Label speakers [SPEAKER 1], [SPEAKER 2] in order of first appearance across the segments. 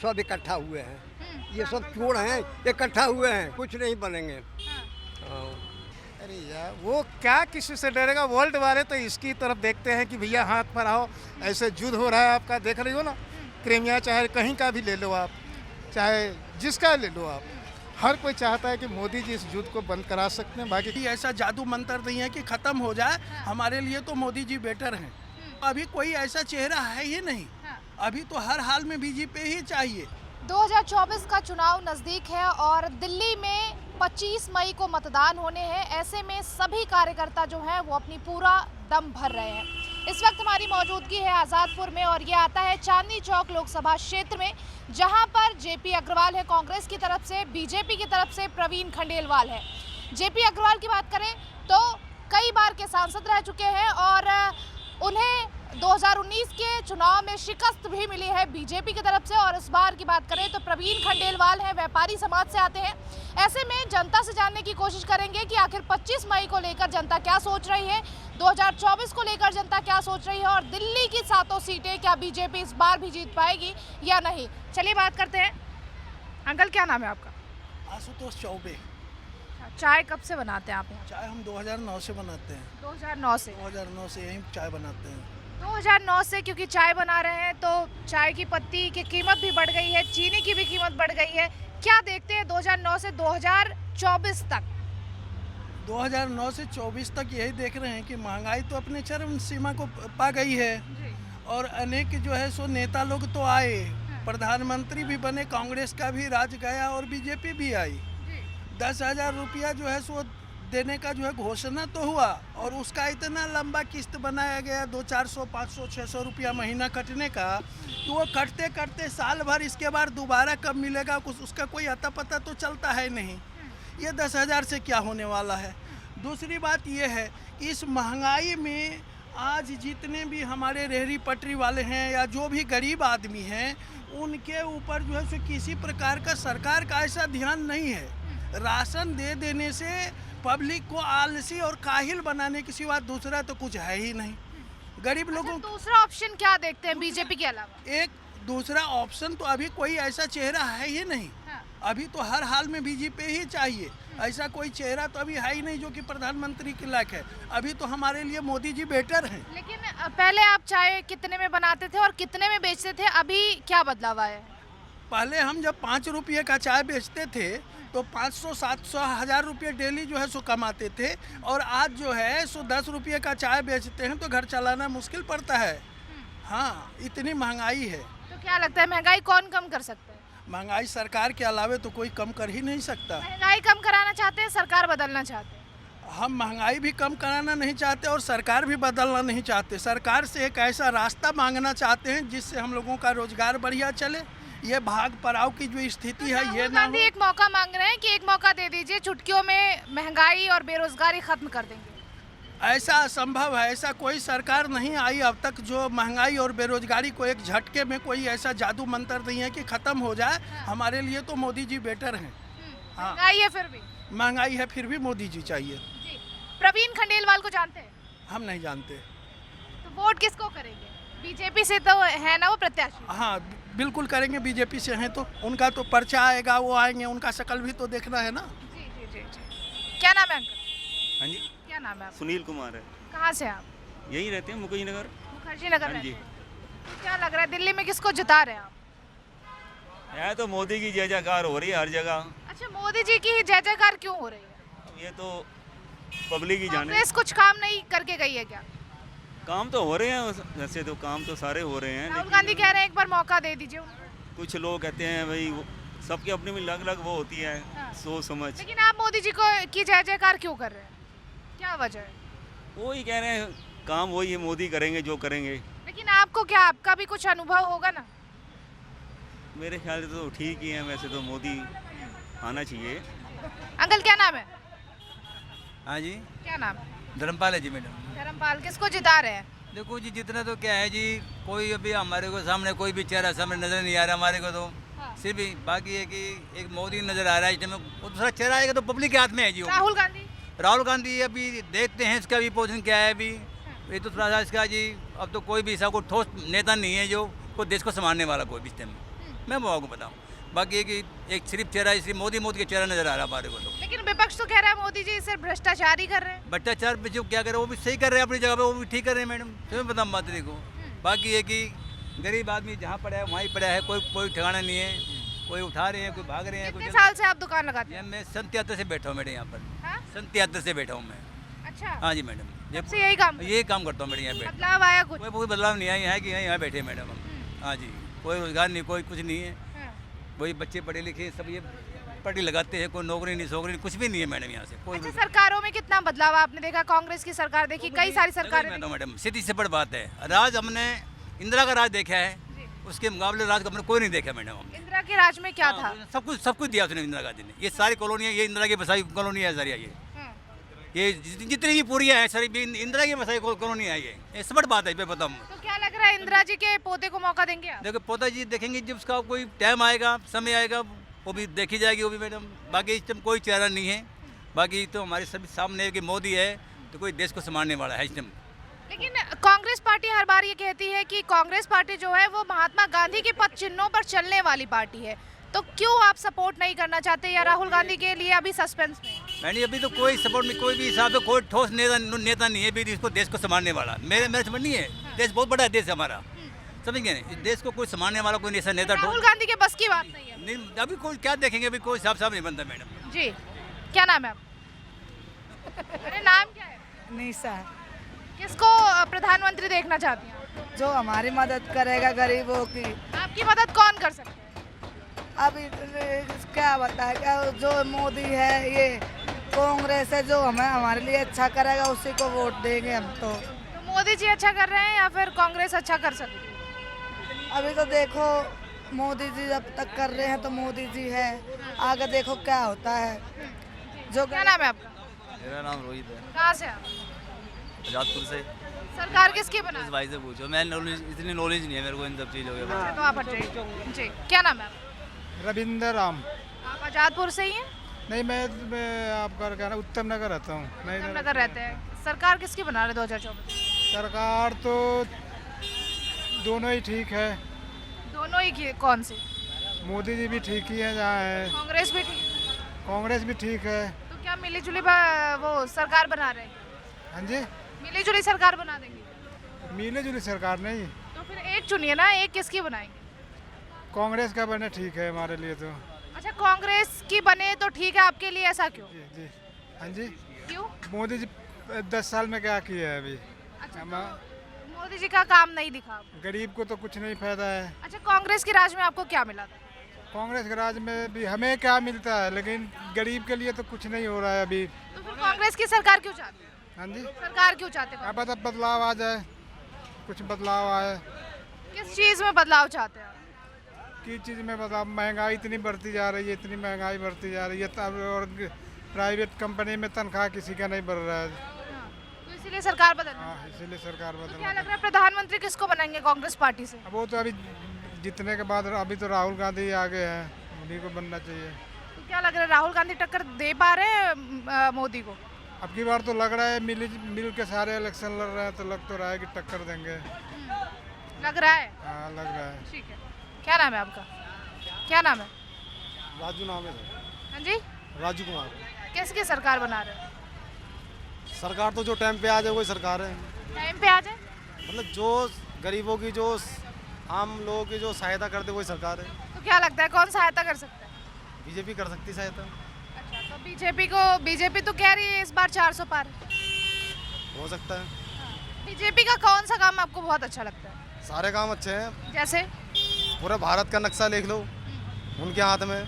[SPEAKER 1] सब इकट्ठा हुए हैं। ये सब चोर हैं, इकट्ठा हुए हैं, कुछ नहीं बनेंगे। हाँ।
[SPEAKER 2] अरे यार वो क्या किसी से डरेगा। वर्ल्ड वाले तो इसकी तरफ देखते हैं कि भैया हाथ पर आओ, ऐसे युद्ध हो रहा है आपका, देख रही हो ना। क्रीमिया चाहे कहीं का भी ले लो आप, चाहे जिसका ले लो आप, हर कोई चाहता है कि मोदी जी इस युद्ध को बंद करा सकते हैं। बाकी
[SPEAKER 3] ऐसा जादू मंत्र नहीं है कि खत्म हो जाए। हमारे लिए तो मोदी जी बेटर हैं। अभी कोई ऐसा चेहरा है ही नहीं। अभी तो हर हाल में बीजेपी ही चाहिए।
[SPEAKER 4] 2024 का चुनाव नजदीक है और दिल्ली में 25 मई को मतदान होने हैं। ऐसे में सभी कार्यकर्ता जो हैं वो अपनी पूरा दम भर रहे हैं। इस वक्त हमारी मौजूदगी है आज़ादपुर में और ये आता है चांदनी चौक लोकसभा क्षेत्र में, जहां पर जेपी अग्रवाल है कांग्रेस की तरफ से, बीजेपी की तरफ से प्रवीण खंडेलवाल है। जेपी अग्रवाल की बात करें तो कई बार के सांसद रह चुके हैं और उन्हें 2019 के चुनाव में शिकस्त भी मिली है बीजेपी की तरफ से। और इस बार की बात करें तो प्रवीण खंडेलवाल हैं, व्यापारी समाज से आते हैं। ऐसे में जनता से जानने की कोशिश करेंगे कि आखिर 25 मई को लेकर जनता क्या सोच रही है, 2024 को लेकर जनता क्या सोच रही है और दिल्ली की 7 सीटें क्या बीजेपी इस बार भी जीत पाएगी या नहीं। चलिए बात करते हैं। अंकल क्या नाम है आपका?
[SPEAKER 3] आशुतोष चौबे।
[SPEAKER 4] चाय कब से बनाते हैं आप यहाँ?
[SPEAKER 3] चाय हम 2009 से बनाते हैं।
[SPEAKER 4] 2009 से?
[SPEAKER 3] 2009 से यहीं चाय बनाते हैं।
[SPEAKER 4] 2009 से क्योंकि चाय बना रहे हैं तो चाय की पत्ती की कीमत भी बढ़ गई है, चीनी की भी कीमत बढ़ गई है। क्या देखते हैं 2009 से 2024 तक?
[SPEAKER 3] 2009 से 24 तक यही देख रहे हैं कि महंगाई तो अपने चरम सीमा को पा गई है और अनेक जो है सो नेता लोग तो आए, प्रधानमंत्री भी बने, कांग्रेस का भी राज गया और बीजेपी भी आई। 10,000 रुपया जो है सो देने का जो है घोषणा तो हुआ और उसका इतना लंबा किस्त बनाया गया 200, 400, 500, 600 रुपया महीना कटने का, तो वो कटते कटते साल भर इसके बाद दोबारा कब मिलेगा कुछ उसका कोई अता पता तो चलता है नहीं। ये 10,000 से क्या होने वाला है। दूसरी बात ये है कि इस महंगाई में आज जितने भी हमारे रेहड़ी पटरी वाले हैं या जो भी गरीब आदमी हैं उनके ऊपर जो है सो किसी प्रकार का सरकार का ऐसा ध्यान नहीं है। राशन दे देने से पब्लिक को आलसी और काहिल बनाने के सिवा दूसरा तो कुछ है ही नहीं। गरीब लोगों
[SPEAKER 4] को दूसरा ऑप्शन क्या देखते हैं बीजेपी के अलावा? एक
[SPEAKER 3] दूसरा ऑप्शन तो अभी कोई ऐसा चेहरा है ही नहीं। अभी तो हर हाल में बीजेपी ही चाहिए। ऐसा कोई चेहरा तो अभी है ही नहीं जो कि प्रधानमंत्री के लायक है। अभी तो हमारे लिए मोदी जी बेटर हैं।
[SPEAKER 4] लेकिन पहले आप चाय कितने में बनाते थे और कितने में बेचते थे, अभी क्या बदलाव आया है?
[SPEAKER 3] पहले हम जब 5 रुपये का चाय बेचते थे तो 500, 700, 1000 रुपये डेली जो है सो कमाते थे और आज जो है सो 10 रुपये का चाय बेचते हैं तो घर चलाना मुश्किल पड़ता है। हाँ, इतनी महंगाई है।
[SPEAKER 4] तो क्या लगता है महंगाई कौन कम कर सकता है?
[SPEAKER 3] महंगाई सरकार के अलावे तो कोई कम कर ही नहीं सकता।
[SPEAKER 4] महंगाई कम कराना चाहते हैं, सरकार बदलना चाहते हैं?
[SPEAKER 3] हम महंगाई भी कम कराना नहीं चाहते और सरकार भी बदलना नहीं चाहते। सरकार से एक ऐसा रास्ता मांगना चाहते हैं जिससे हम लोगों का रोजगार बढ़िया चले। ये भाग पड़ाव की जो स्थिति है ये ना हो।
[SPEAKER 4] एक मौका मांग रहे हैं कि एक मौका दे दीजिए, चुटकियों में महंगाई और बेरोजगारी खत्म कर देंगे।
[SPEAKER 3] ऐसा असंभव है। ऐसा कोई सरकार नहीं आई अब तक जो महंगाई और बेरोजगारी को एक झटके में कोई ऐसा जादू मंत्र नहीं है कि खत्म हो जाए। हमारे लिए तो मोदी जी बेटर हैं। हाँ,
[SPEAKER 4] महंगाई है फिर भी?
[SPEAKER 3] महंगाई है फिर भी मोदी जी चाहिए।
[SPEAKER 4] प्रवीण खंडेलवाल को जानते हैं?
[SPEAKER 3] हम नहीं जानते।
[SPEAKER 4] तो वोट किसको करेंगे? बीजेपी से तो है ना वो प्रत्याशी?
[SPEAKER 3] हाँ बिल्कुल करेंगे। बीजेपी से हैं तो उनका तो पर्चा आएगा, वो आएंगे, उनका शक्ल भी तो देखना है ना।
[SPEAKER 4] जी जी जी जी। क्या नाम है अंकल?
[SPEAKER 5] हाँ जी,
[SPEAKER 4] क्या नाम है?
[SPEAKER 5] सुनील कुमार है।
[SPEAKER 4] कहाँ से आप?
[SPEAKER 5] यहीं रहते हैं, मुखर्जी नगर।
[SPEAKER 4] मुखर्जी नगर
[SPEAKER 5] हाँ
[SPEAKER 4] रहते
[SPEAKER 5] जी।
[SPEAKER 4] हैं। क्या लग रहा है दिल्ली में किसको जिता रहे हैं आप?
[SPEAKER 5] यहाँ तो मोदी की जय जयकार हो रही है हर जगह।
[SPEAKER 4] अच्छा, मोदी जी की जय जयकार क्यों हो रही है?
[SPEAKER 5] ये तो पब्लिक ही जाने।
[SPEAKER 4] कांग्रेस कुछ काम नहीं करके गई है क्या?
[SPEAKER 5] काम तो हो रहे हैं, वैसे तो काम तो सारे हो रहे हैं।
[SPEAKER 4] राहुल
[SPEAKER 5] लेकिन
[SPEAKER 4] गांधी कह रहे हैं एक बार मौका दे दीजिए उनको।
[SPEAKER 5] कुछ लोग कहते हैं भाई सबके अपनी में अलग अलग वो होती है सोच समझ।
[SPEAKER 4] लेकिन आप मोदी जी को की जय जयकार क्यों कर रहे हैं, क्या वजह है?
[SPEAKER 5] वो ही कह रहे हैं काम वही है, मोदी करेंगे जो करेंगे।
[SPEAKER 4] लेकिन आपको क्या, आपका भी कुछ अनुभव होगा ना?
[SPEAKER 5] मेरे ख्याल से तो ठीक ही है, वैसे तो मोदी आना चाहिए।
[SPEAKER 4] अंकल क्या नाम है?
[SPEAKER 6] हाँ जी,
[SPEAKER 4] क्या नाम है?
[SPEAKER 6] धर्मपाल है जी मैडम।
[SPEAKER 4] धर्मपाल किसको जिता रहे हैं?
[SPEAKER 6] देखो जी, जितना तो क्या है जी, कोई अभी हमारे को सामने कोई भी चेहरा सामने नजर नहीं आ रहा हमारे को तो। सिर्फ बाकी है कि एक मोदी नजर आ रहा है इस टाइम। वो दूसरा चेहरा आएगा तो पब्लिक के हाथ में है जी।
[SPEAKER 4] राहुल गांधी?
[SPEAKER 6] राहुल गांधी अभी देखते हैं इसका भी पोजीशन क्या है अभी। ये तो थोड़ा सा इसका जी, अब तो कोई भी ऐसा कोई ठोस नेता नहीं है जो कोई देश को संभालने वाला कोई भी इस टाइम। मैं आपको बताऊँ। बाकी ये कि एक सिर्फ चेहरा इसी मोदी का चेहरा नजर आ रहा है हमारे को तो।
[SPEAKER 4] लेकिन विपक्ष तो कह रहा है मोदी जी सिर्फ भ्रष्टाचार ही कर रहे हैं।
[SPEAKER 6] भ्रष्टाचार पे जो क्या कर रहे हैं वो भी सही कर रहे हैं अपनी जगह पे, वो भी ठीक कर रहे हैं मैडम, तुम्हें पता बात देखो। बाकी ये कि गरीब आदमी जहाँ पड़ा है वहाँ ही पड़ा है, कोई ठिकाना नहीं है, कोई उठा रहे हैं, कोई भाग रहे हैं।
[SPEAKER 4] कितने साल से आप दुकान लगाते हैं?
[SPEAKER 6] मैं सन 73 से बैठा हूँ मैडम यहाँ पर,
[SPEAKER 4] हाँ?
[SPEAKER 6] सन 73 से बैठा हूँ मैं।
[SPEAKER 4] अच्छा,
[SPEAKER 6] हाँ जी मैडम,
[SPEAKER 4] जब से यही काम
[SPEAKER 6] यही काम करता हूँ मैडम यहाँ पे।
[SPEAKER 4] बदलाव आया कुछ?
[SPEAKER 6] कोई बदलाव नहीं आया है कि यहाँ बैठे हैं मैडम हम। हाँ जी, कोई रोजगार नहीं, कोई कुछ नहीं है,
[SPEAKER 4] हाँ।
[SPEAKER 6] वही बच्चे पढ़े लिखे सब ये पढ़ी लगाते हैं, कोई नौकरी नहीं सोकरी नहीं, कुछ भी नहीं है मैडम यहाँ से कोई।
[SPEAKER 4] अच्छा, सरकारों में कितना बदलाव आपने देखा? कांग्रेस की सरकार देखी, कई सारी सरकारें देखी।
[SPEAKER 6] मैडम सीधी से बड़ी बात है, राज हमने इंदिरा का राज देखा है, उसके मुकाबले राज का हमने कोई नहीं देखा मैडम। हमने
[SPEAKER 4] इंदिरा के राज में क्या था?
[SPEAKER 6] सब कुछ दिया उसने इंदिरा गांधी ने। ये सारी कॉलोनियाँ, ये इंदिरा की बसाई कॉलोनी है सारी,
[SPEAKER 4] हाँ।
[SPEAKER 6] ये जितनी भी पूरी है सारी इंदिरा की बसाई कॉलोनी है। ये सब बात है, मैं बताऊँ।
[SPEAKER 4] तो क्या लग रहा है इंदिरा जी के पोते को मौका देंगे आप?
[SPEAKER 6] देखो पोता जी देखेंगे जब उसका कोई टाइम आएगा, समय आएगा, वो भी देखी जाएगी वो भी मैडम। बाकी इस टाइम कोई चेहरा नहीं है, बाकी तो हमारे सभी सामने है कि मोदी है तो कोई देश को संभालने वाला है इस टाइम।
[SPEAKER 4] लेकिन कांग्रेस पार्टी हर बार ये कहती है कि कांग्रेस पार्टी जो है वो महात्मा गांधी के पद चिन्हों पर चलने वाली पार्टी है, तो क्यों आप सपोर्ट नहीं करना चाहते, या राहुल गांधी के लिए अभी सस्पेंस में?
[SPEAKER 6] मैंने अभी तो कोई सपोर्ट नहीं, कोई भी हिसाब से कोई ठोस नेता नहीं है भी इसको देश को संभालने वाला। मेरे समझ नहीं है, देश बहुत बड़ा देश है हमारा, समझ गए ना। इस देश को कोई संभालने वाला कोई ऐसा नेता
[SPEAKER 4] राहुल गांधी के बस की बात नहीं है।
[SPEAKER 6] नहीं, अभी कोई क्या देखेंगे, अभी कोई हिसाब नहीं बनता मैडम।
[SPEAKER 4] जी, क्या नाम है आपका? अरे नाम क्या है?
[SPEAKER 7] निशा,
[SPEAKER 4] किसको प्रधानमंत्री देखना चाहती हैं?
[SPEAKER 7] जो हमारी मदद करेगा गरीबों की।
[SPEAKER 4] आपकी मदद कौन कर सकता है?
[SPEAKER 7] अभी क्या बताए, क्या जो मोदी है, ये कांग्रेस है, जो हमें हमारे लिए अच्छा करेगा उसी को वोट देंगे हम तो।
[SPEAKER 4] मोदी जी अच्छा कर रहे हैं या फिर कांग्रेस अच्छा कर सकती है?
[SPEAKER 7] अभी तो देखो मोदी जी जब तक कर रहे हैं तो मोदी जी है, आगे देखो क्या होता है। जो
[SPEAKER 4] क्या नाम है आपका?
[SPEAKER 5] मेरा नाम रोहित है,
[SPEAKER 4] कहाँ से आप?
[SPEAKER 5] आजादपुर से।
[SPEAKER 4] सरकार किसकी बना?
[SPEAKER 5] इस भाई से पूछो, मैं इतनी नॉलेज नहीं है मेरे को इन सब चीज़ों के बारे में।
[SPEAKER 4] तो आप हट जाइए। जी, क्या नाम है आपका?
[SPEAKER 2] रविंदर राम।
[SPEAKER 4] आप आजादपुर से ही हैं?
[SPEAKER 2] नहीं, मैं आपका कहना उत्तम नगर रहता हूँ। नहीं,
[SPEAKER 4] नगर रहते हैं। सरकार किसकी बना रहे 2024?
[SPEAKER 2] सरकार तो दोनों ही ठीक है।
[SPEAKER 4] दोनों ही कौन सी?
[SPEAKER 2] मोदी जी भी ठीक ही है जहाँ है,
[SPEAKER 4] कांग्रेस भी ठीक?
[SPEAKER 2] कांग्रेस भी ठीक है।
[SPEAKER 4] तो क्या मिली जुली वो सरकार बना रहे हैं?
[SPEAKER 2] हाँ जी,
[SPEAKER 4] मिली जुली सरकार बना देंगे?
[SPEAKER 2] मिली जुली सरकार नहीं,
[SPEAKER 4] तो फिर एक चुनिए ना, एक किसकी बनाएंगे?
[SPEAKER 2] कांग्रेस का बने ठीक है हमारे लिए तो।
[SPEAKER 4] अच्छा, कांग्रेस की बने तो ठीक है आपके लिए, ऐसा क्यों?
[SPEAKER 2] जी जी, हाँ जी।
[SPEAKER 4] क्यों?
[SPEAKER 2] मोदी जी 10 साल में क्या किया है अभी?
[SPEAKER 4] अच्छा,
[SPEAKER 2] हम
[SPEAKER 4] मोदी जी का काम नहीं दिखा आपको?
[SPEAKER 2] गरीब को तो कुछ नहीं फायदा है।
[SPEAKER 4] अच्छा, कांग्रेस के राज में आपको क्या मिला था?
[SPEAKER 2] कांग्रेस के राज में भी हमें क्या मिलता है, लेकिन गरीब के लिए तो कुछ नहीं हो रहा है अभी।
[SPEAKER 4] तो फिर कांग्रेस की सरकार क्यों चाहते हैं?
[SPEAKER 2] हाँ जी,
[SPEAKER 4] सरकार क्यों चाहते हैं?
[SPEAKER 2] अब बदलाव आ जाए, कुछ बदलाव आए।
[SPEAKER 4] किस चीज़ में बदलाव चाहते हैं आप?
[SPEAKER 2] किस चीज़ में बदलाव? महंगाई इतनी बढ़ती जा रही है, इतनी महंगाई बढ़ती जा रही है, तब और प्राइवेट कंपनी में तनख्वाह किसी का नहीं बढ़ रहा है।
[SPEAKER 4] तो इसीलिए सरकार बदलनी।
[SPEAKER 2] हाँ, इसीलिए सरकार
[SPEAKER 4] तो क्या
[SPEAKER 2] बदलना।
[SPEAKER 4] लग रहा है प्रधानमंत्री किसको बनाएंगे कांग्रेस पार्टी से?
[SPEAKER 2] अब वो तो अभी जीतने के बाद अभी तो राहुल गांधी आगे हैं, उन्हीं को बनना चाहिए।
[SPEAKER 4] तो क्या लग रहा है राहुल गांधी टक्कर दे पा रहे हैं मोदी को?
[SPEAKER 2] अब की बार तो लग रहा है मिल के सारे इलेक्शन लड़ रहे हैं, तो लग तो रहा है कि टक्कर देंगे।
[SPEAKER 4] लग रहा है?
[SPEAKER 2] हाँ, लग रहा है।
[SPEAKER 4] ठीक है। क्या नाम है आपका? क्या नाम है?
[SPEAKER 2] राजू नाम है।
[SPEAKER 4] हाँ जी,
[SPEAKER 2] राजू कुमार।
[SPEAKER 4] किसकी सरकार बना रहे हैं?
[SPEAKER 2] सरकार तो जो टाइम पे आ जाए वही सरकार है।
[SPEAKER 4] टाइम पे आ जाए?
[SPEAKER 2] मतलब जो गरीबों की, जो आम लोगों की जो सहायता करते वही सरकार है।
[SPEAKER 4] तो क्या लगता है कौन सहायता कर सकता है?
[SPEAKER 2] बीजेपी कर सकती सहायता।
[SPEAKER 4] अच्छा, तो बीजेपी तो कह रही है इस बार 400 पार।
[SPEAKER 2] हो सकता है।
[SPEAKER 4] बीजेपी का कौन सा काम आपको बहुत अच्छा लगता है?
[SPEAKER 2] सारे काम अच्छे हैं।
[SPEAKER 4] जैसे?
[SPEAKER 2] पूरे भारत का नक्शा लिख लो उनके हाथ में।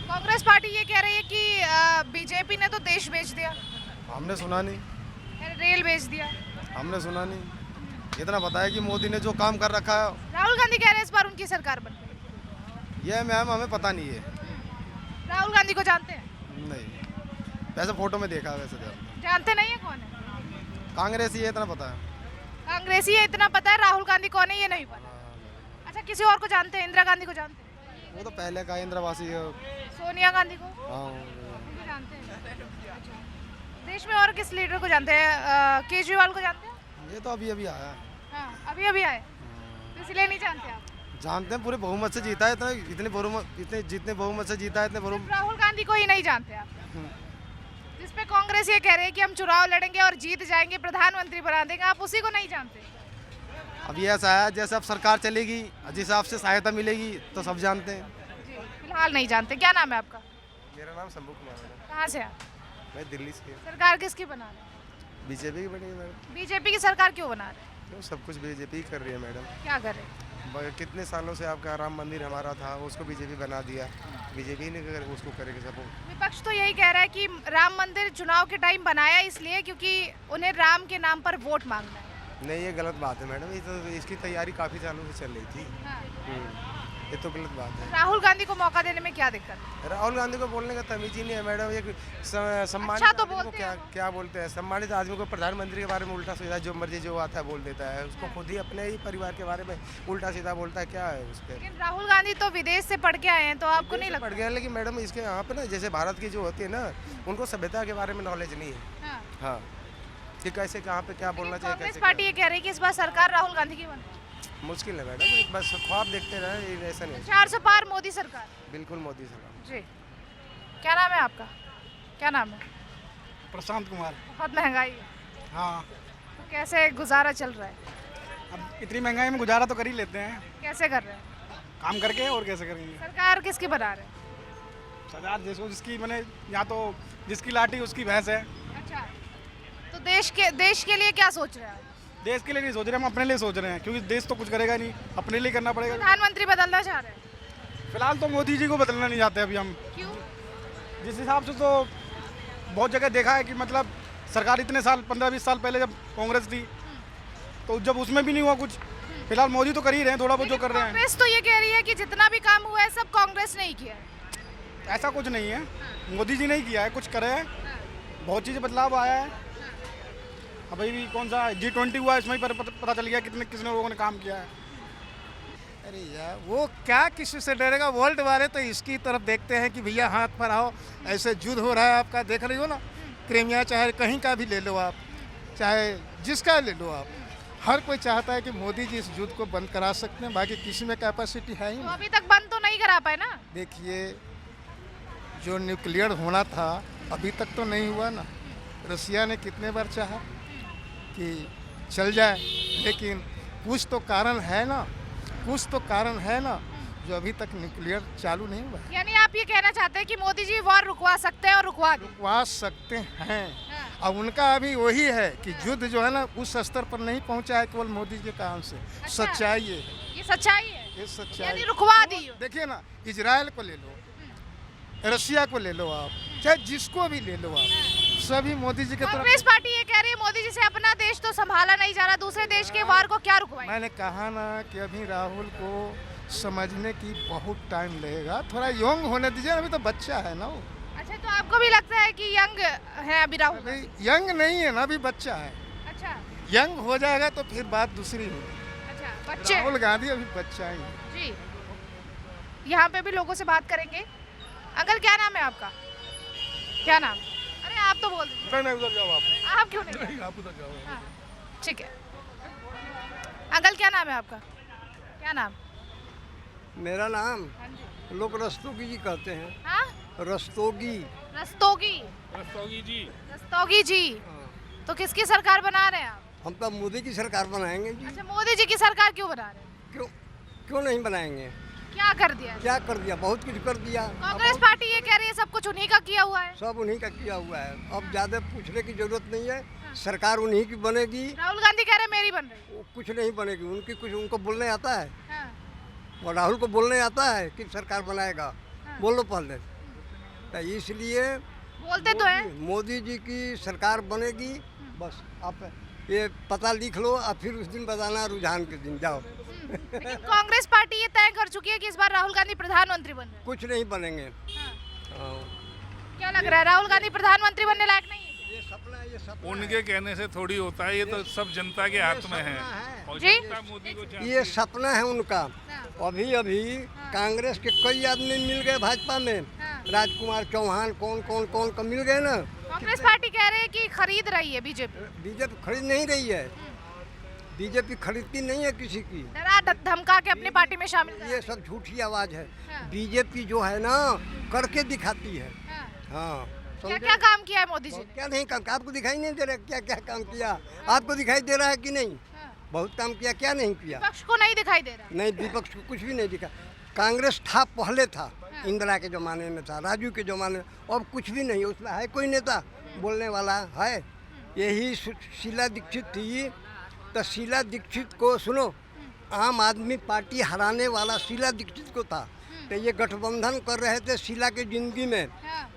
[SPEAKER 4] कांग्रेस पार्टी ये कह रही है कि बीजेपी ने तो देश बेच दिया।
[SPEAKER 2] हमने सुना नहीं,
[SPEAKER 4] रेल बेच दिया।
[SPEAKER 2] हमने सुना नहीं। इतना पता है कि मोदी ने जो काम कर रखा है।
[SPEAKER 4] राहुल गांधी कह रहे हैं इस बार उनकी सरकार बन गई।
[SPEAKER 2] यह मैम हमें पता नहीं है।
[SPEAKER 4] राहुल गांधी को जानते हैं?
[SPEAKER 2] नहीं, वैसे फोटो में देखा, वैसे
[SPEAKER 4] जानते नहीं है कौन है?
[SPEAKER 2] कांग्रेस ही है, इतना पता है।
[SPEAKER 4] कांग्रेसी है इतना पता है, राहुल गांधी कौन है ये नहीं पता। अच्छा, किसी और को जानते हैं? इंदिरा गांधी को जानते हैं?
[SPEAKER 2] वो तो पहले का इंदिरावासी है।
[SPEAKER 4] सोनिया गांधी को?
[SPEAKER 2] हाँ,
[SPEAKER 4] उनको जानते हैं। अच्छा, देश में और किस लीडर को जानते हैं? केजरीवाल को जानते हैं?
[SPEAKER 2] ये तो अभी आया।
[SPEAKER 4] हाँ, अभी आए, तो इसलिए नहीं जानते आप?
[SPEAKER 2] जानते हैं, पूरे बहुमत से जीता है, इतने जितने बहुमत से जीता है इतने बहुमत।
[SPEAKER 4] राहुल गांधी को ही नहीं जानते आप? जिस पे कांग्रेस ये कह रही है कि हम चुनाव लड़ेंगे और जीत जाएंगे, प्रधानमंत्री बना देंगे, आप उसी को नहीं जानते?
[SPEAKER 2] अभी ऐसा है जैसे अब सरकार चलेगी, जिस हिसाब से सहायता मिलेगी तो सब जानते हैं।
[SPEAKER 4] जी, फिलहाल नहीं जानते। क्या नाम है आपका?
[SPEAKER 2] मेरा नाम शंभू कुमार है,
[SPEAKER 4] कहाँ से आप?
[SPEAKER 2] मैं दिल्ली से।
[SPEAKER 4] सरकार किसकी बना रहे हैं?
[SPEAKER 2] बीजेपी की बनी है मैडम।
[SPEAKER 4] बीजेपी की सरकार क्यों बना रहे हैं?
[SPEAKER 2] क्यों, सब कुछ बीजेपी कर रही है मैडम।
[SPEAKER 4] क्या कर रहे हैं?
[SPEAKER 2] कितने सालों से आपका राम मंदिर हमारा था, उसको बीजेपी बना दिया, बीजेपी ने उसको करेगी सपोर्ट।
[SPEAKER 4] विपक्ष तो यही कह रहा है कि राम मंदिर चुनाव के टाइम बनाया इसलिए क्योंकि उन्हें राम के नाम पर वोट मांगना है।
[SPEAKER 2] नहीं, ये गलत बात है मैडम, ये तो इसकी तैयारी काफ़ी सालों से चल रही थी। ये तो गलत बात है।
[SPEAKER 4] राहुल गांधी को मौका देने में क्या दिक्कत है?
[SPEAKER 2] राहुल गांधी को बोलने का तमीज ही नहीं है मैडम। एक सम्मानित
[SPEAKER 4] अच्छा तो
[SPEAKER 2] आदमी को
[SPEAKER 4] बोलते
[SPEAKER 2] क्या
[SPEAKER 4] हैं वो।
[SPEAKER 2] क्या बोलते हैं, सम्मानित आदमी को प्रधानमंत्री के बारे में उल्टा सीधा जो मर्जी जो आता है बोल देता है, उसको खुद ही अपने ही परिवार के बारे में उल्टा सीधा बोलता है, क्या है उस पर।
[SPEAKER 4] लेकिन राहुल गांधी तो विदेश से पढ़ के आए हैं, तो आपको नहीं
[SPEAKER 2] पड़
[SPEAKER 4] लगता?
[SPEAKER 2] गया, लेकिन मैडम इसके यहाँ पे ना जैसे भारत की जो होती है ना, उनको सभ्यता के बारे में नॉलेज नहीं है।
[SPEAKER 4] हाँ।
[SPEAKER 2] हाँ, कि कैसे कहाँ पे क्या बोलना चाहिए,
[SPEAKER 4] कांग्रेस
[SPEAKER 2] कैसे
[SPEAKER 4] पार्टी ये कह रही है कि इस बार सरकार राहुल गांधी की बने।
[SPEAKER 2] मुश्किल है मैडम, एक बस ख्वाब देखते रहे, ऐसा नहीं।
[SPEAKER 4] 400 पार मोदी सरकार।
[SPEAKER 2] बिल्कुल मोदी सरकार।
[SPEAKER 4] जी, क्या नाम है आपका? क्या नाम है?
[SPEAKER 8] प्रशांत कुमार।
[SPEAKER 4] बहुत महंगाई है,
[SPEAKER 8] हाँ,
[SPEAKER 4] तो कैसे गुजारा चल रहा है?
[SPEAKER 8] अब इतनी महंगाई में गुजारा तो कर ही लेते हैं,
[SPEAKER 4] कैसे कर रहे हैं?
[SPEAKER 8] काम करके, और कैसे करेंगे।
[SPEAKER 4] सरकार किसकी बना रहे हैं?
[SPEAKER 8] सरदार जिसको जिसकी मैंने यहाँ तो जिसकी लाठी उसकी भैंस है।
[SPEAKER 4] अच्छा, तो देश के लिए क्या सोच रहे हैं?
[SPEAKER 8] देश के लिए नहीं सोच रहे, हम अपने लिए सोच रहे हैं, क्योंकि देश तो कुछ करेगा नहीं, अपने लिए करना पड़ेगा।
[SPEAKER 4] प्रधानमंत्री बदलना चाह रहे हैं?
[SPEAKER 8] फिलहाल तो मोदी जी को बदलना नहीं चाहते अभी हम।
[SPEAKER 4] क्यों?
[SPEAKER 8] जिस हिसाब से तो बहुत जगह देखा है कि मतलब सरकार इतने साल 15-20 साल पहले जब कांग्रेस थी तो जब उसमें भी नहीं हुआ कुछ, फिलहाल मोदी तो कर ही रहे हैं थोड़ा बहुत जो कर रहे हैं।
[SPEAKER 4] कांग्रेस तो ये कह रही है कि जितना भी काम हुआ है सब कांग्रेस ने ही किया है।
[SPEAKER 8] ऐसा कुछ नहीं है, मोदी जी नहीं किया है, कुछ करे हैं, बहुत चीज़ें बदलाव आया है। अब अभी कौन सा G20 हुआ, इसमें ही पता चल गया कितने लोगों ने काम किया है।
[SPEAKER 2] अरे यार, वो क्या किसी से डरेगा, वर्ल्ड वाले तो इसकी तरफ देखते हैं कि भैया हाथ पर आओ, ऐसे युद्ध हो रहा है आपका, देख रही हो ना, क्रीमिया चाहे कहीं का भी ले लो आप, चाहे जिसका ले लो आप, हर कोई चाहता है कि मोदी जी इस युद्ध को बंद करा सकते हैं, बाकी किसी में कैपेसिटी है ही
[SPEAKER 4] तो
[SPEAKER 2] नहीं।
[SPEAKER 4] अभी तक बंद तो नहीं करा पाए ना।
[SPEAKER 2] देखिए, जो न्यूक्लियर होना था अभी तक तो नहीं हुआ ना, रसिया ने कितने बार चाहा कि चल जाए, लेकिन कुछ तो कारण है ना, कुछ तो कारण है ना जो अभी तक न्यूक्लियर चालू नहीं हुआ है।
[SPEAKER 4] यानी आप ये कहना चाहते हैं कि मोदी जी वॉर रुकवा सकते हैं और रुकवा दें?
[SPEAKER 2] रुकवा सकते हैं, अब उनका अभी वही है कि युद्ध जो है ना उस स्तर पर नहीं पहुंचा है केवल मोदी जी के कारण से।
[SPEAKER 4] अच्छा।
[SPEAKER 2] सच्चाई ये है,
[SPEAKER 4] ये सच्चाई है,
[SPEAKER 2] ये सच्चाई।
[SPEAKER 4] यानी रुकवा दी।
[SPEAKER 2] देखिए ना, इजराइल को ले लो, रसिया को ले लो आप, चाहे जिसको भी ले लो आप, सभी मोदी जी के
[SPEAKER 4] कांग्रेस
[SPEAKER 2] तरफ।
[SPEAKER 4] पार्टी ये कह रही है मोदी जी से अपना देश तो संभाला नहीं जा रहा, दूसरे देश के वार को क्या रुकवाएं?
[SPEAKER 2] मैंने कहा ना कि अभी राहुल को समझने की बहुत टाइम लगेगा, थोड़ा यंग होने दीजिए, अभी तो बच्चा है ना वो।
[SPEAKER 4] अच्छा, तो आपको भी लगता है कि यंग है अभी राहुल?
[SPEAKER 2] अभी यंग नहीं है ना, अभी बच्चा है।
[SPEAKER 4] अच्छा
[SPEAKER 2] यंग हो जाएगा तो फिर बात दूसरी होगी।
[SPEAKER 4] अच्छा, बच्चे
[SPEAKER 2] राहुल गांधी अभी बच्चा ही है।
[SPEAKER 4] जी। यहाँ पे भी लोगों से बात करेंगे। अंकल, क्या नाम है आपका? क्या नाम? अरे आप तो बोल दीजिए।
[SPEAKER 8] नहीं, उधर जाओ
[SPEAKER 4] आप क्यों नहीं?
[SPEAKER 8] आप उधर जाओ।
[SPEAKER 4] हाँ, ठीक है। अंकल, क्या नाम है आपका? क्या नाम?
[SPEAKER 1] मेरा नाम
[SPEAKER 4] हाँ जी।
[SPEAKER 1] लोग रस्तोगी जी कहते हैं।
[SPEAKER 4] हाँ?
[SPEAKER 1] रस्तोगी।
[SPEAKER 4] रस्तोगी। रस्तोगी जी। तो किसकी सरकार बना रहे हैं आप?
[SPEAKER 1] हम तो मोदी की सरकार बनाएंगे जी।
[SPEAKER 4] अच्छा, मोदी जी की सरकार क्यों बना रहे हैं?
[SPEAKER 1] क्यों क्यों नहीं बनाएंगे?
[SPEAKER 4] क्या कर दिया?
[SPEAKER 1] क्या कर दिया? बहुत कुछ कर दिया।
[SPEAKER 4] कांग्रेस पार्टी ये कह रही है सब कुछ उन्हीं का किया हुआ है।
[SPEAKER 1] सब उन्हीं का किया हुआ है, अब ज़्यादा पूछने की जरूरत नहीं है। सरकार उन्हीं की बनेगी।
[SPEAKER 4] राहुल गांधी कह रहे हैं मेरी बन रही
[SPEAKER 1] वो कुछ नहीं बनेगी, उनकी कुछ उनको बोलने आता है।
[SPEAKER 4] है।
[SPEAKER 1] और राहुल को बोलने आता है कि सरकार बनाएगा, बोलो पहले। तो इसलिए
[SPEAKER 4] बोलते तो हैं।
[SPEAKER 1] मोदी जी की सरकार बनेगी, बस आप ये पता लिख लो और फिर उस दिन बताना, रुझान के दिन जाओ।
[SPEAKER 4] लेकिन कांग्रेस पार्टी ये तय कर चुकी है कि इस बार राहुल गांधी प्रधानमंत्री बन रहे हैं।
[SPEAKER 1] कुछ नहीं बनेंगे।
[SPEAKER 4] हाँ।
[SPEAKER 1] हाँ।
[SPEAKER 4] क्या लग रहा है, राहुल गांधी प्रधानमंत्री बनने लायक नहीं है?
[SPEAKER 1] ये सपना
[SPEAKER 9] उनके कहने से थोड़ी होता है, ये तो सब जनता के हाथ में है। और
[SPEAKER 4] जी?
[SPEAKER 9] जनता मोदी को चाहती
[SPEAKER 1] ये
[SPEAKER 9] है।
[SPEAKER 1] सपना है उनका। अभी अभी कांग्रेस के कई आदमी मिल गए भाजपा में, राजकुमार चौहान कौन का मिल गए ना।
[SPEAKER 4] कांग्रेस पार्टी कह रही है कि खरीद रही है बीजेपी।
[SPEAKER 1] बीजेपी खरीद नहीं रही है, बीजेपी खरीदती नहीं है किसी की,
[SPEAKER 4] डरा धमका के अपनी पार्टी में शामिल करा।
[SPEAKER 1] ये सब झूठी आवाज है।
[SPEAKER 4] हाँ।
[SPEAKER 1] बीजेपी जो है ना करके दिखाती है।
[SPEAKER 4] हाँ।
[SPEAKER 1] हाँ
[SPEAKER 4] क्या
[SPEAKER 1] समझे?
[SPEAKER 4] क्या काम किया है मोदी जी ने?
[SPEAKER 1] क्या नहीं काम, आपको दिखाई नहीं दे रहा क्या क्या काम किया? आपको दिखाई दे रहा है कि नहीं?
[SPEAKER 4] हाँ।
[SPEAKER 1] बहुत काम किया, क्या नहीं किया?
[SPEAKER 4] विपक्ष को नहीं दिखाई दे रहा।
[SPEAKER 1] नहीं, विपक्ष को कुछ भी नहीं दिखा। कांग्रेस था पहले था, इंदिरा के ज़माने में था, राजू के ज़माने में, अब कुछ भी नहीं। उसमें है कोई नेता बोलने वाला है? यही शीला दीक्षित थी, तो शीला दीक्षित को सुनो, आम आदमी पार्टी हराने वाला शीला दीक्षित को था। तो ये गठबंधन कर रहे थे शीला की ज़िंदगी में,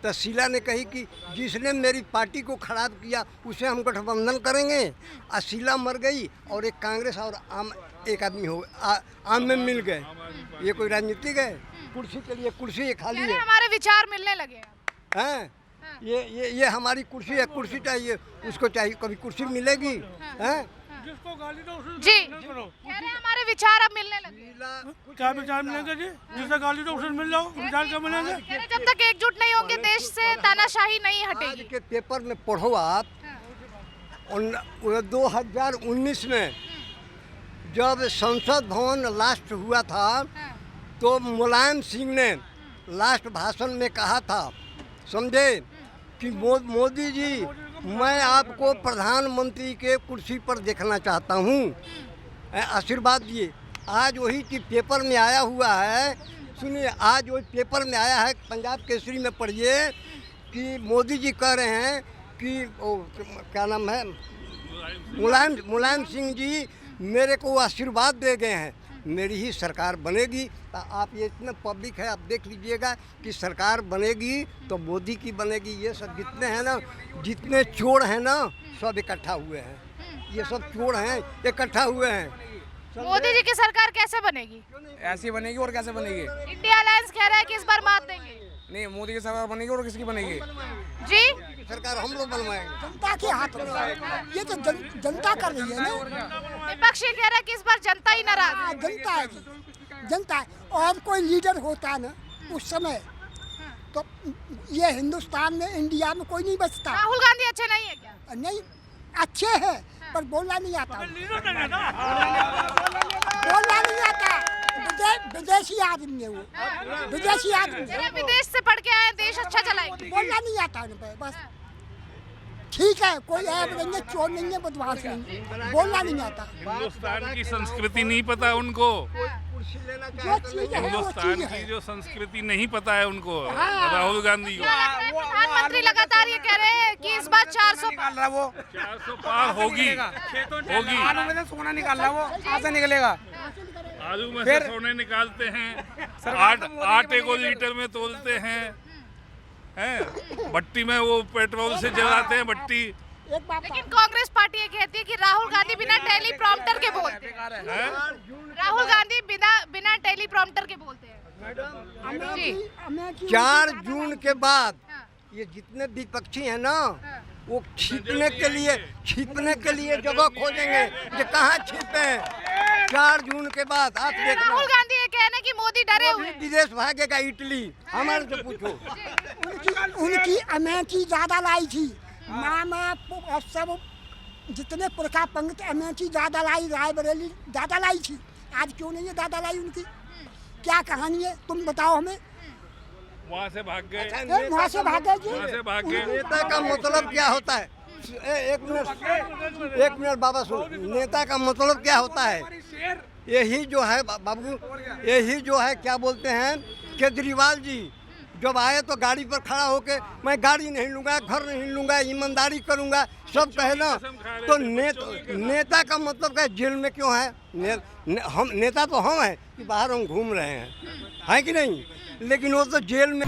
[SPEAKER 1] तो शीला ने कही कि जिसने मेरी पार्टी को खराब किया उसे हम गठबंधन करेंगे। और शीला मर गई और एक कांग्रेस और आम एक आदमी हो आम में मिल गए। ये कोई राजनीतिक है? कुर्सी के लिए कुर्सी ये खाली है।
[SPEAKER 4] हमारे विचार मिलने लगे
[SPEAKER 1] हैं? ये हमारी कुर्सी है, कुर्सी चाहिए उसको, चाहिए कभी कुर्सी मिलेगी? हैं?
[SPEAKER 4] जी कह रहे हैं हमारे विचार अब मिलने लगे।
[SPEAKER 8] क्या विचार मिलेंगे जी? जिसे गाली दो उसे मिल जाओ, विचार क्या मिलेंगे?
[SPEAKER 4] कह रहे जब तक एकजुट नहीं होंगे देश से तानाशाही नहीं
[SPEAKER 1] आज
[SPEAKER 4] हटेगी।
[SPEAKER 1] के पेपर में पढ़ो आप, 2019 में जब संसद भवन लास्ट हुआ था तो मुलायम सिंह ने लास्ट भाषण में कहा था, समझे, कि मोदी जी मैं आपको प्रधानमंत्री के कुर्सी पर देखना चाहता हूँ, आशीर्वाद दिए। आज वही चीज पेपर में आया हुआ है, सुनिए, आज वही पेपर में आया है, पंजाब केसरी में पढ़िए कि मोदी जी कह रहे हैं कि क्या नाम है, मुलायम सिंह जी मेरे को आशीर्वाद दे गए हैं, मेरी ही सरकार बनेगी। तो आप ये इतना पब्लिक है, आप देख लीजिएगा कि सरकार बनेगी तो मोदी की बनेगी। ये सब जितने हैं ना, जितने चोर हैं ना, सब इकट्ठा हुए हैं, ये सब चोर हैं इकट्ठा हुए हैं।
[SPEAKER 4] मोदी जी की सरकार कैसे बनेगी?
[SPEAKER 10] ऐसी बनेगी और कैसे बनेगी?
[SPEAKER 4] इंडिया अलायंस कह रहा है कि इस बार मात देंगे।
[SPEAKER 10] नहीं, मोदी की सरकार बनेगी और किसकी बनेगी?
[SPEAKER 4] जी
[SPEAKER 1] सरकार हम लोग बनवाएंगे।
[SPEAKER 7] जनता के हाथ में, ये तो जनता कर रही है ना।
[SPEAKER 4] विपक्ष ये कह रहा है कि इस बार जनता ही नाराज है।
[SPEAKER 7] जनता है जी, जनता है। और कोई लीडर होता ना उस समय तो ये हिंदुस्तान में, इंडिया में कोई नहीं बचता।
[SPEAKER 4] राहुल गांधी अच्छे नहीं है क्या?
[SPEAKER 7] नहीं, अच्छे हैं पर बोलना नहीं आता, बोलना नहीं आता। विदेशी आदमी है वो, विदेशी आदमी है।
[SPEAKER 4] विदेश से पढ़ के आए, देश अच्छा चलाएंगे।
[SPEAKER 7] बोलना नहीं आता उन्हें, बस ठीक है, कोई ऐप नहीं है, चोर नहीं है, बदमाश नहीं, बोलना नहीं आता।
[SPEAKER 9] हिंदुस्तान की संस्कृति नहीं पता उनको,
[SPEAKER 7] जो चीज है वो
[SPEAKER 9] हिंदुस्तान
[SPEAKER 7] चीज
[SPEAKER 9] की
[SPEAKER 7] है।
[SPEAKER 9] जो संस्कृति नहीं पता है उनको, राहुल गांधी को।
[SPEAKER 4] प्रधानमंत्री लगातार ये कह रहे हैं कि इस बार 400
[SPEAKER 10] निकाल रहा वो,
[SPEAKER 9] 400 पार होगी।
[SPEAKER 10] आलू में से सोना निकाल रहा वो, कहाँ से निकलेगा?
[SPEAKER 9] आलू में से सोने निकालते हैं, आटे को लीटर में तोलते हैं, भट्टी में वो पेट्रोल से जलाते हैं भट्टी।
[SPEAKER 4] लेकिन कांग्रेस पार्टी ये कहती है कि राहुल गांधी बिना टेलीप्रॉम्प्टर के बोलते हैं। राहुल गांधी बिना टेलीप्रॉम्प्टर के बोलते हैं। जी
[SPEAKER 1] 4 जून के बाद ये जितने विपक्षी हैं ना, वो छिपने के लिए जगह खोजेंगे कि कहाँ छिपे। 4 जून के बाद आप देखना,
[SPEAKER 4] राहुल गांधी ये कह रहे हैं कि मोदी डरे हुए हैं।
[SPEAKER 1] विदेश भागेगा इटली, हमारे से पूछो।
[SPEAKER 7] उनकी अमेठी ज़्यादा लाई थी, मामा सब जितने पुरखा पंक्ति अमेठी ज़्यादा लाई, रायबरेली ज़्यादा लाई थी। आज क्यों नहीं है ज़्यादा लाई उनकी? क्या कहानी है, तुम बताओ हमें।
[SPEAKER 9] वहाँ से भाग गए,
[SPEAKER 7] वहाँ से भागे जी।
[SPEAKER 9] वहाँ से भाग गए।
[SPEAKER 1] नेता का मतलब क्या होता है? एक मिनट बाबा सुनो, नेता का मतलब क्या होता है? यही जो है बाबू, यही जो है क्या बोलते हैं, केजरीवाल जी जब आए तो गाड़ी पर खड़ा होके मैं गाड़ी नहीं लूँगा, घर नहीं लूँगा, ईमानदारी करूँगा, सब कहे ना। तो नेता का मतलब क्या, जेल में क्यों है? हम नेता तो हम हैं कि बाहर हम घूम रहे हैं, है कि नहीं? लेकिन वो तो जेल में